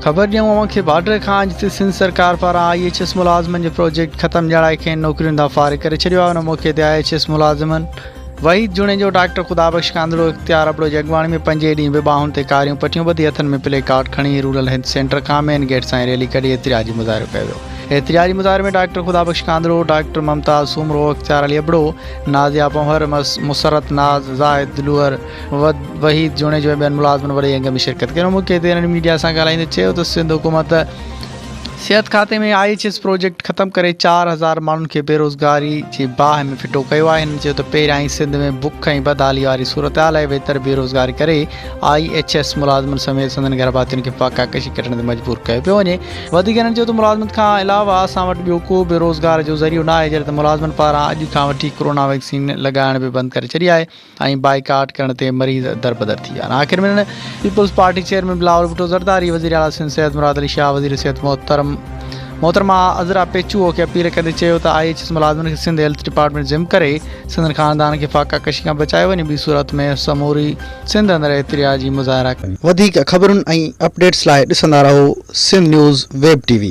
खबर ॾियूं खे बॉर्डर खां जिते सिंध सरकार पारां IHS मुलाज़िमनि जो प्रोजेक्ट ख़त्म ॼाणाए खे नौकरियुनि दा फारिग करे छॾियो आहे। उन मौक़े ते IHS मुलाज़िमनि वहीद जुणे जो डॉक्टर ख़ुदाबख्श कांदड़ो इख्तियार अबड़ो जगवाणी में 5 ॾींहं बि बाहुनि ते कारियूं पटियूं ॿधी हथनि में प्ले कार्ड खणी रूरल हेल्थ सेंटर खां मेन गेट सां रैली कढी एतिराजी मुज़ाहिरो कयो वियो। एतिराजी मुज़ाहिरे में डॉक्टर ख़ुदाबख्श कांदड़ो, डॉक्टर मुमताज़ सूमरो, इख्तियार अली अबड़ो, नाज़िया पंवर, मुसरत नाज़, ज़ाहिद दिलवर, वहीद जुणे जो ॿियनि मुलाज़िमनि वॾे अंग में शिरकत कई। मौक़े ते मीडिया सां ॻाल्हाईंदे चयो त सिंध हुकूमत सिहत खाते में IHS प्रोजेक्ट ख़त्म करे 4000 माण्हुनि खे बेरोज़गारी जी बाहि में फिटो कयो आहे। हिन चयो त पहिरियां ई सिंध में बुख ऐं बदहाली वारी सूरत हाल आहे। बहितर बेरोज़गारी करे IHS मुलाज़िमनि समेत संदनि घर भातियुनि खे फाका कशी कढण ते मजबूर कयो पियो वञे। वधीक हिननि चयो त मुलाज़िमत खां अलावा असां वटि ॿियो को बेरोज़गार जो ज़रियो न आहे, जॾहिं त मुलाज़िमनि पारां अॼु खां वठी कोरोना वैक्सीन लॻाइण बि बंदि करे छॾी आहे ऐं बाइकाट करण ते मरीज़ दरबदर थी विया आहिनि। आख़िर में peoples party chairman Bilawal Bhutto Zardari, वज़ीर आला सिंध सैयद मुराद अली शाह, वज़ीर सिहत मोहतरमा अज़रा पेचूअ खे अपील कंदे चयो त IHS मुलाज़िमनि खे सिंध हेल्थ डिपार्टमेंट ज़िम करे सिंध ख़ानदान खे फाका कशी खां बचायो वञे। ॿी सूरत में समूरी सिंध अंदरि एतिराजी मुज़ाहिरा कनि। वधीक ख़बरुनि ऐं अपडेट्स लाइ ॾिसंदा रहो सिंध न्यूज़ वेब TV।